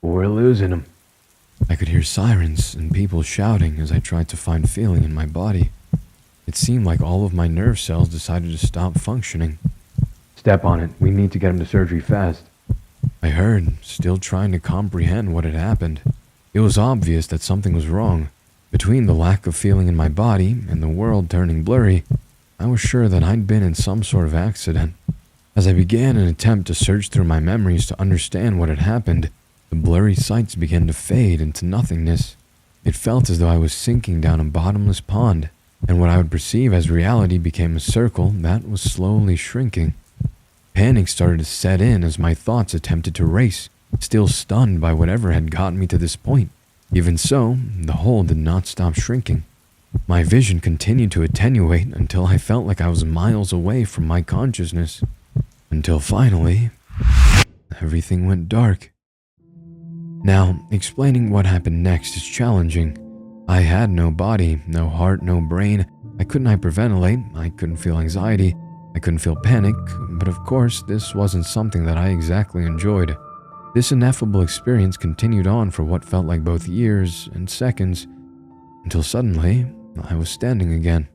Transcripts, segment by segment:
We're losing him. I could hear sirens and people shouting as I tried to find feeling in my body. It seemed like all of my nerve cells decided to stop functioning. Step on it. We need to get him to surgery fast. I heard, still trying to comprehend what had happened. It was obvious that something was wrong. Between the lack of feeling in my body and the world turning blurry, I was sure that I'd been in some sort of accident. As I began an attempt to search through my memories to understand what had happened, the blurry sights began to fade into nothingness. It felt as though I was sinking down a bottomless pond, and what I would perceive as reality became a circle that was slowly shrinking. Panic started to set in as my thoughts attempted to race, still stunned by whatever had gotten me to this point. Even so, the hole did not stop shrinking. My vision continued to attenuate until I felt like I was miles away from my consciousness. Until finally, everything went dark. Now, explaining what happened next is challenging. I had no body, no heart, no brain. I couldn't hyperventilate, I couldn't feel anxiety, I couldn't feel panic, but of course this wasn't something that I exactly enjoyed. This ineffable experience continued on for what felt like both years and seconds, until suddenly I was standing again.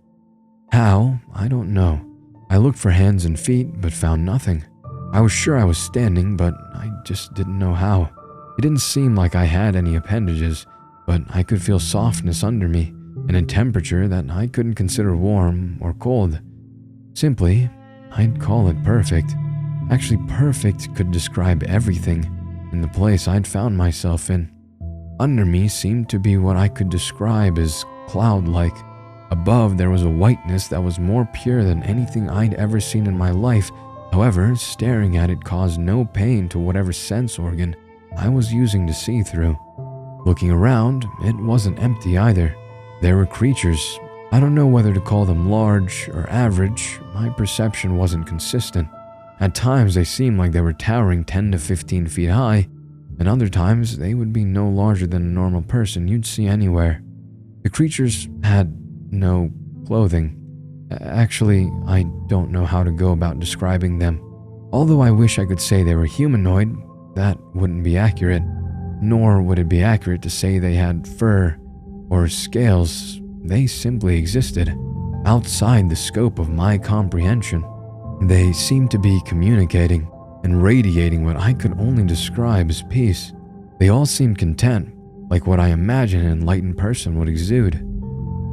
How? I don't know. I looked for hands and feet, but found nothing. I was sure I was standing, but I just didn't know how. It didn't seem like I had any appendages, but I could feel softness under me, and a temperature that I couldn't consider warm or cold. Simply, I'd call it perfect. Actually, perfect could describe everything in the place I'd found myself in. Under me seemed to be what I could describe as cloud-like. Above, there was a whiteness that was more pure than anything I'd ever seen in my life. However, staring at it caused no pain to whatever sense organ I was using to see through. Looking around, it wasn't empty either. There were creatures. I don't know whether to call them large or average. My perception wasn't consistent. At times, they seemed like they were towering 10 to 15 feet high, and other times they would be no larger than a normal person you'd see anywhere. The creatures had no clothing. Actually, I don't know how to go about describing them. Although I wish I could say they were humanoid, that wouldn't be accurate. Nor would it be accurate to say they had fur or scales. They simply existed, outside the scope of my comprehension. They seemed to be communicating and radiating what I could only describe as peace. They all seemed content, like what I imagine an enlightened person would exude.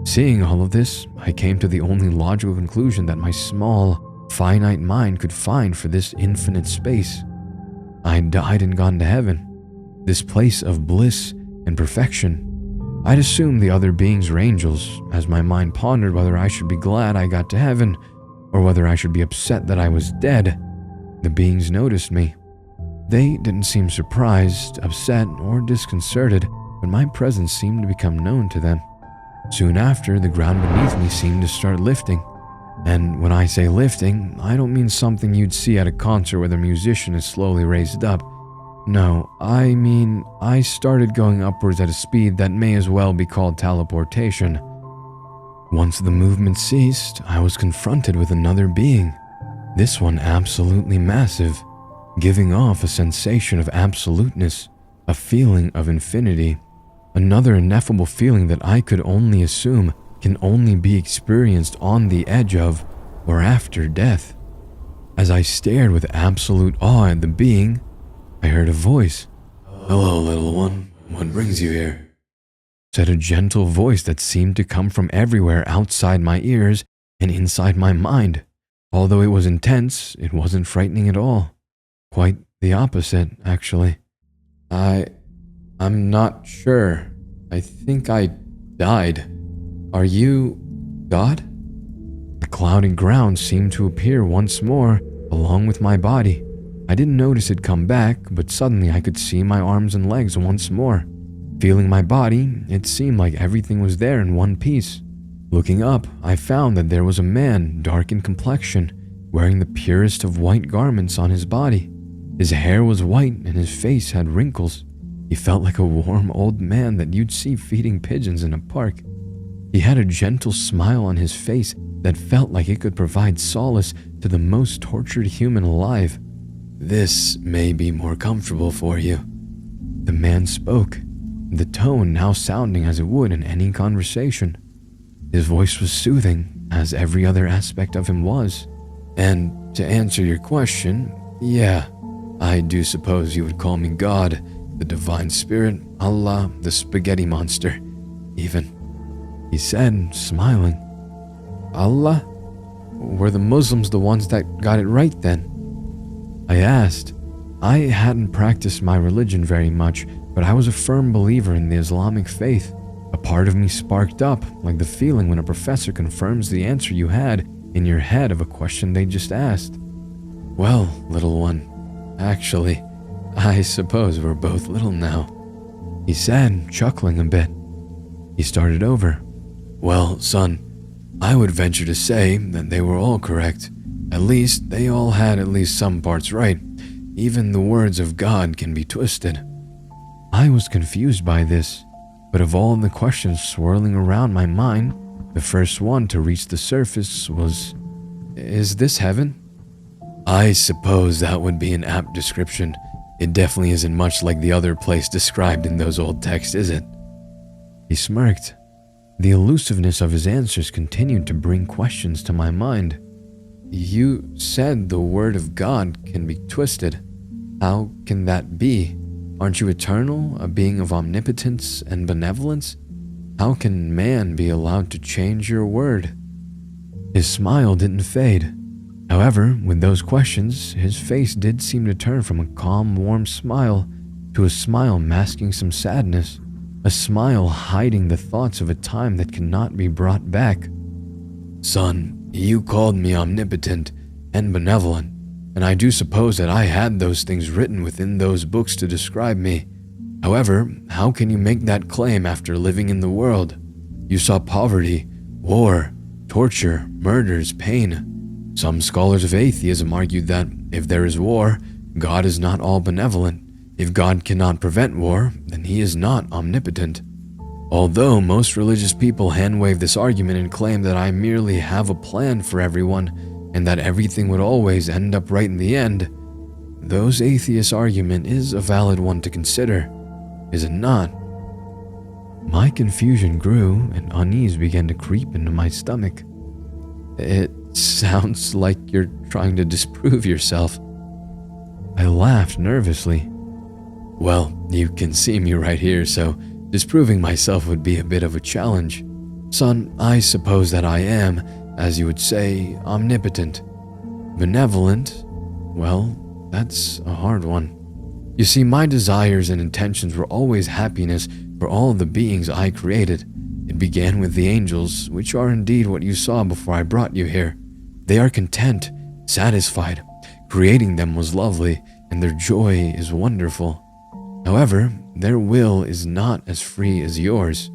Seeing all of this, I came to the only logical conclusion that my small, finite mind could find for this infinite space. I died and gone to heaven, this place of bliss and perfection. I'd assumed the other beings were angels, as my mind pondered whether I should be glad I got to heaven, or whether I should be upset that I was dead. The beings noticed me. They didn't seem surprised, upset, or disconcerted, but my presence seemed to become known to them. Soon after, the ground beneath me seemed to start lifting. And when I say lifting, I don't mean something you'd see at a concert where the musician is slowly raised up. No, I mean I started going upwards at a speed that may as well be called teleportation. Once the movement ceased, I was confronted with another being. This one absolutely massive, giving off a sensation of absoluteness, a feeling of infinity. Another ineffable feeling that I could only assume can only be experienced on the edge of or after death. As I stared with absolute awe at the being, I heard a voice. "Hello, little one. What brings you here?" Said a gentle voice that seemed to come from everywhere outside my ears and inside my mind. Although it was intense, it wasn't frightening at all. Quite the opposite, actually. I'm not sure. I think I died. Are you God? The cloudy ground seemed to appear once more, along with my body. I didn't notice it come back, but suddenly I could see my arms and legs once more. Feeling my body, it seemed like everything was there in one piece. Looking up, I found that there was a man, dark in complexion, wearing the purest of white garments on his body. His hair was white and his face had wrinkles. He felt like a warm old man that you'd see feeding pigeons in a park. He had a gentle smile on his face that felt like it could provide solace to the most tortured human alive. "This may be more comfortable for you." The man spoke, the tone now sounding as it would in any conversation. His voice was soothing, as every other aspect of him was. And to answer your question, yeah, I do suppose you would call me God, the divine spirit, Allah, the spaghetti monster, even. He said, smiling. Allah? Were the Muslims the ones that got it right then? I asked. I hadn't practiced my religion very much, but I was a firm believer in the Islamic faith. A part of me sparked up, like the feeling when a professor confirms the answer you had in your head of a question they just asked. Well, little one, actually, I suppose we're both little now, he said, chuckling a bit. He started over. Well, son, I would venture to say that they were all correct. At least, they all had at least some parts right. Even the words of God can be twisted. I was confused by this, but of all the questions swirling around my mind, the first one to reach the surface was, is this heaven? I suppose that would be an apt description. It definitely isn't much like the other place described in those old texts, is it? He smirked. The elusiveness of his answers continued to bring questions to my mind. You said the word of God can be twisted. How can that be? Aren't you eternal, a being of omnipotence and benevolence? How can man be allowed to change your word? His smile didn't fade. However, with those questions, his face did seem to turn from a calm, warm smile to a smile masking some sadness, a smile hiding the thoughts of a time that cannot be brought back. Son, you called me omnipotent and benevolent, and I do suppose that I had those things written within those books to describe me. However, how can you make that claim after living in the world? You saw poverty, war, torture, murders, pain. Some scholars of atheism argued that if there is war, God is not all benevolent. If God cannot prevent war, then he is not omnipotent. Although most religious people hand-wave this argument and claim that I merely have a plan for everyone and that everything would always end up right in the end, those atheists' argument is a valid one to consider, is it not? My confusion grew and unease began to creep into my stomach. It sounds like you're trying to disprove yourself. I laughed nervously. Well, you can see me right here, so disproving myself would be a bit of a challenge. Son, I suppose that I am, as you would say, omnipotent. Benevolent? Well, that's a hard one. You see, my desires and intentions were always happiness for all the beings I created. It began with the angels, which are indeed what you saw before I brought you here. They are content, satisfied. Creating them was lovely, and their joy is wonderful. However, their will is not as free as yours.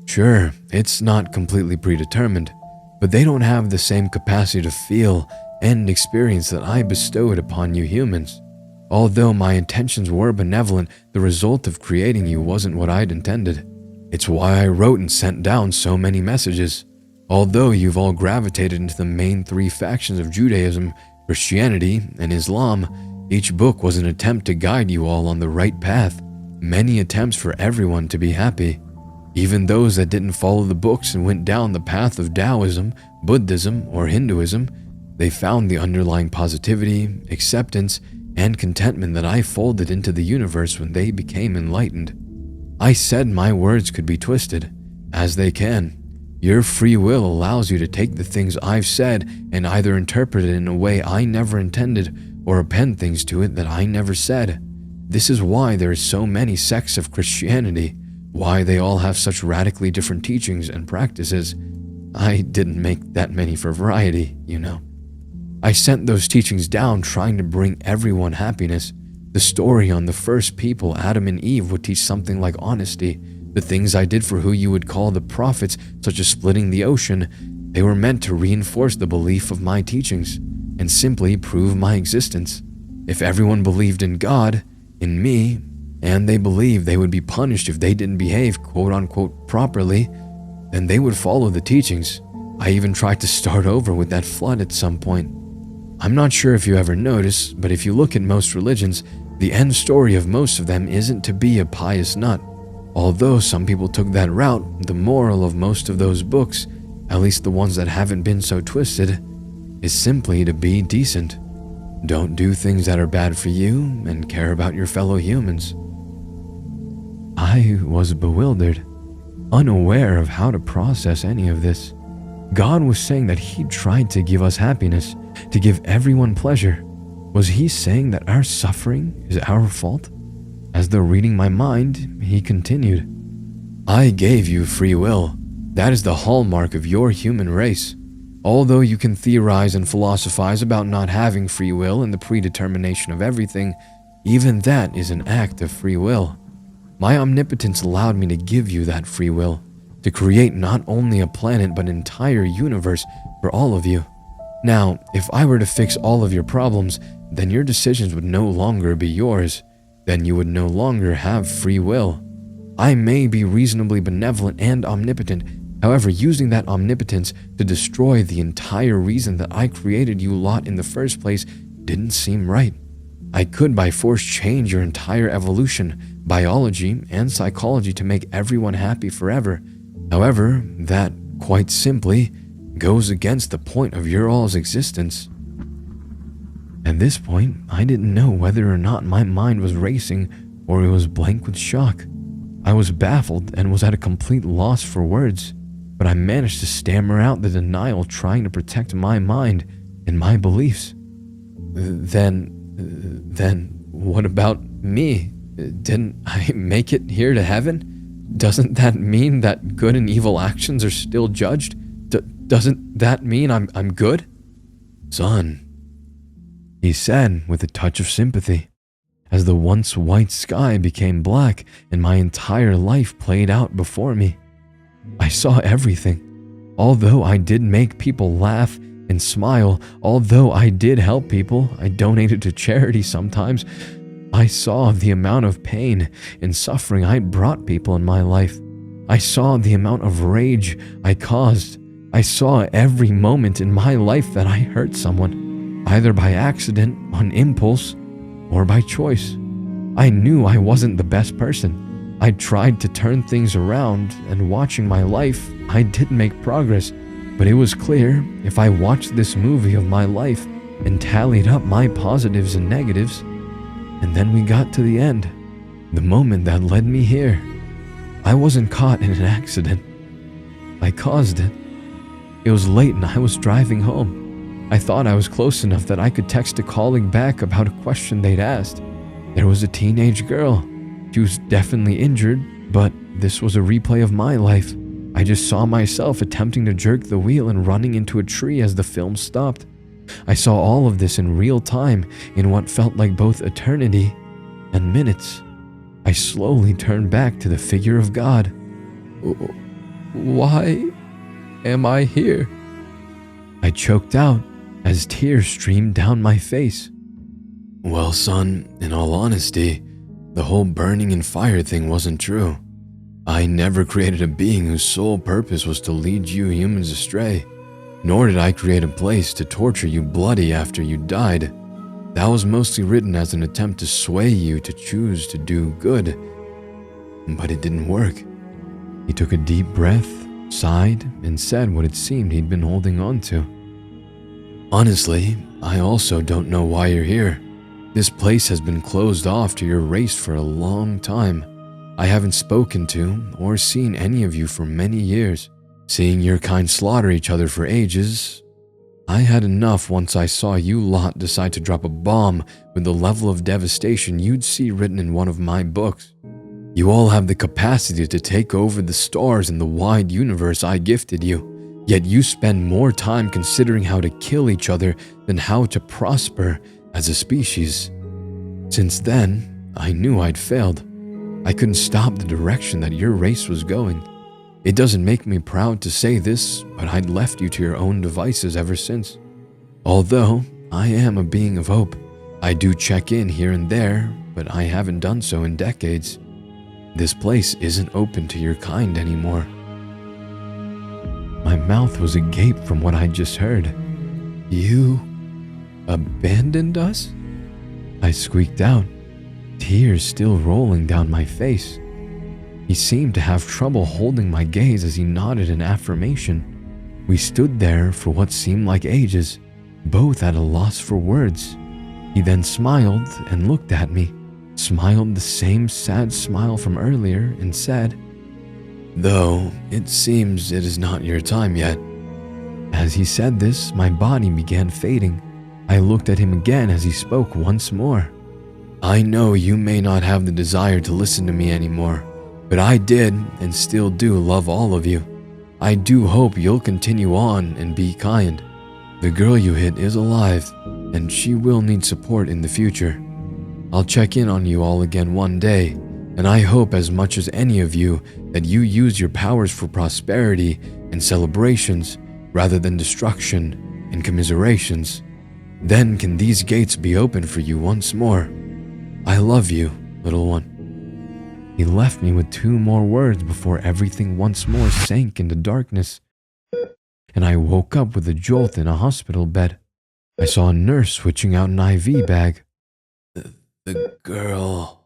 Sure, it's not completely predetermined, but they don't have the same capacity to feel and experience that I bestowed upon you humans. Although my intentions were benevolent, the result of creating you wasn't what I'd intended. It's why I wrote and sent down so many messages. Although you've all gravitated into the main three factions of Judaism, Christianity, and Islam, each book was an attempt to guide you all on the right path. Many attempts for everyone to be happy. Even those that didn't follow the books and went down the path of Taoism, Buddhism, or Hinduism, they found the underlying positivity, acceptance, and contentment that I folded into the universe when they became enlightened. I said my words could be twisted, as they can. Your free will allows you to take the things I've said and either interpret it in a way I never intended or append things to it that I never said. This is why there are so many sects of Christianity, why they all have such radically different teachings and practices. I didn't make that many for variety, you know. I sent those teachings down trying to bring everyone happiness. The story on the first people, Adam and Eve, would teach something like honesty. The things I did for who you would call the prophets, such as splitting the ocean, they were meant to reinforce the belief of my teachings and simply prove my existence. If everyone believed in God, in me, and they believed they would be punished if they didn't behave quote-unquote properly, then they would follow the teachings. I even tried to start over with that flood at some point. I'm not sure if you ever noticed, but if you look at most religions, The end story of most of them isn't to be a pious nut. Although some people took that route, the moral of most of those books, at least the ones that haven't been so twisted, is simply to be decent. Don't do things that are bad for you and care about your fellow humans. I was bewildered, unaware of how to process any of this. God was saying that He tried to give us happiness, to give everyone pleasure. Was He saying that our suffering is our fault? As though reading my mind, He continued, I gave you free will. That is the hallmark of your human race. Although you can theorize and philosophize about not having free will and the predetermination of everything, even that is an act of free will. My omnipotence allowed me to give you that free will, to create not only a planet but an entire universe for all of you. Now, if I were to fix all of your problems, then your decisions would no longer be yours. Then you would no longer have free will. I may be reasonably benevolent and omnipotent. However, using that omnipotence to destroy the entire reason that I created you lot in the first place didn't seem right. I could by force change your entire evolution, biology, and psychology to make everyone happy forever. However, that, quite simply, goes against the point of your all's existence. At this point, I didn't know whether or not my mind was racing or it was blank with shock. I was baffled and was at a complete loss for words, but I managed to stammer out the denial trying to protect my mind and my beliefs. Then what about me? Didn't I make it here to heaven? Doesn't that mean that good and evil actions are still judged? Doesn't that mean I'm good? Son, He said with a touch of sympathy, as the once white sky became black and my entire life played out before me. I saw everything. Although I did make people laugh and smile, although I did help people, I donated to charity sometimes, I saw the amount of pain and suffering I brought people in my life. I saw the amount of rage I caused. I saw every moment in my life that I hurt someone, either by accident, on impulse, or by choice. I knew I wasn't the best person. I tried to turn things around, and watching my life, I did make progress, but it was clear if I watched this movie of my life and tallied up my positives and negatives, and then we got to the end, the moment that led me here. I wasn't caught in an accident. I caused it. It was late and I was driving home. I thought I was close enough that I could text a colleague back about a question they'd asked. There was a teenage girl. She was definitely injured, but this was a replay of my life. I just saw myself attempting to jerk the wheel and running into a tree as the film stopped. I saw all of this in real time, in what felt like both eternity and minutes. I slowly turned back to the figure of God. Why am I here? I choked out as tears streamed down my face. well, son, in all honesty, the whole burning and fire thing wasn't true. I never created a being whose sole purpose was to lead you humans astray, nor did I create a place to torture you bloody after you died. That was mostly written as an attempt to sway you to choose to do good, but it didn't work. He took a deep breath, sighed, and said what it seemed he'd been holding on to. Honestly, I also don't know why you're here. This place has been closed off to your race for a long time. I haven't spoken to or seen any of you for many years. Seeing your kind slaughter each other for ages, I had enough once I saw you lot decide to drop a bomb with the level of devastation you'd see written in one of my books. You all have the capacity to take over the stars in the wide universe I gifted you, yet you spend more time considering how to kill each other than how to prosper as a species. Since then, I knew I'd failed. I couldn't stop the direction that your race was going. It doesn't make me proud to say this, but I'd left you to your own devices ever since. Although I am a being of hope, I do check in here and there, but I haven't done so in decades. This place isn't open to your kind anymore. My mouth was agape from what I'd just heard. You abandoned us? I squeaked out. tears still rolling down my face. He seemed to have trouble holding my gaze as he nodded in affirmation. We stood there for what seemed like ages, both at a loss for words. He then smiled and looked at me, smiled the same sad smile from earlier, and said, "Though it seems it is not your time yet." As he said this, my body began fading. I looked at him again as he spoke once more. "I know you may not have the desire to listen to me anymore, but I did and still do love all of you. I do hope you'll continue on and be kind. The girl you hit is alive, and she will need support in the future. I'll check in on you all again one day, and I hope as much as any of you that you use your powers for prosperity and celebrations rather than destruction and commiserations. Then can these gates be opened for you once more. I love you, little one." He left me with 2 more words before everything once more sank into darkness, and I woke up with a jolt in a hospital bed. I saw a nurse switching out an IV bag. The girl.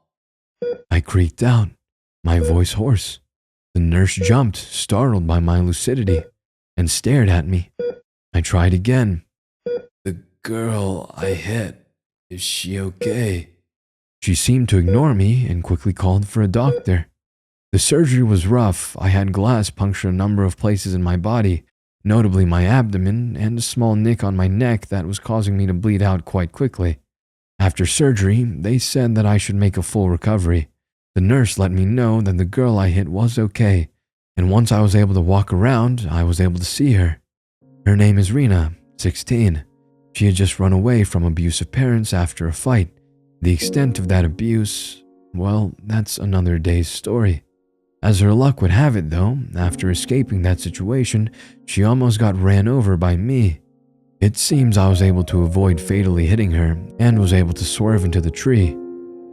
I creaked out, my voice hoarse. The nurse jumped, startled by my lucidity, and stared at me. I tried again. The girl I hit, is she okay? She seemed to ignore me and quickly called for a doctor. The surgery was rough. I had glass puncture a number of places in my body, notably my abdomen, and a small nick on my neck that was causing me to bleed out quite quickly. After surgery, they said that I should make a full recovery. The nurse let me know that the girl I hit was okay, and once I was able to walk around, I was able to see her. Her name is Rena, 16. She had just run away from abusive parents after a fight. The extent of that abuse, well, that's another day's story. As her luck would have it though, after escaping that situation, she almost got ran over by me. It seems I was able to avoid fatally hitting her and was able to swerve into the tree.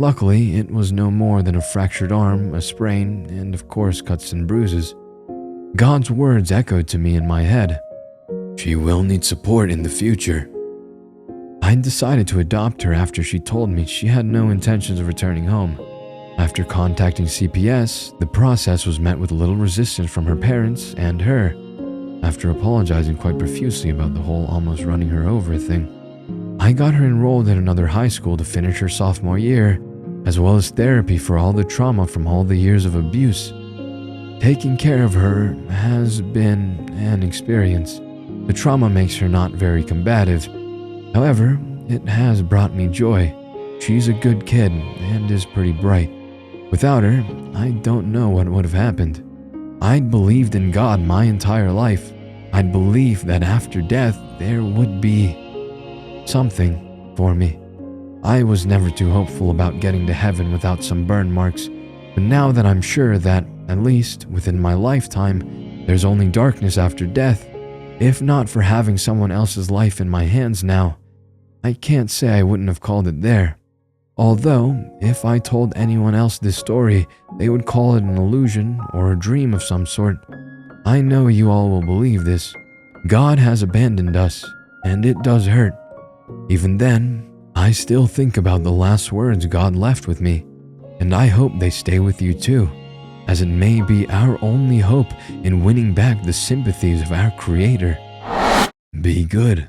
Luckily, it was no more than a fractured arm, a sprain, and of course cuts and bruises. God's words echoed to me in my head. She will need support in the future. I decided to adopt her after she told me she had no intentions of returning home. After contacting CPS, the process was met with little resistance from her parents and her. After apologizing quite profusely about the whole almost running her over thing, I got her enrolled in another high school to finish her sophomore year, as well as therapy for all the trauma from all the years of abuse. Taking care of her has been an experience. The trauma makes her not very combative. However, it has brought me joy. She's a good kid and is pretty bright. Without her, I don't know what would have happened. I'd believed in God my entire life. I'd believed that after death there would be something for me. I was never too hopeful about getting to heaven without some burn marks, but now that I'm sure that, at least within my lifetime, there's only darkness after death, if not for having someone else's life in my hands now, I can't say I wouldn't have called it there. Although, if I told anyone else this story, they would call it an illusion or a dream of some sort. I know you all will believe this. God has abandoned us, and it does hurt. Even then, I still think about the last words God left with me, and I hope they stay with you too, as it may be our only hope in winning back the sympathies of our Creator. Be good.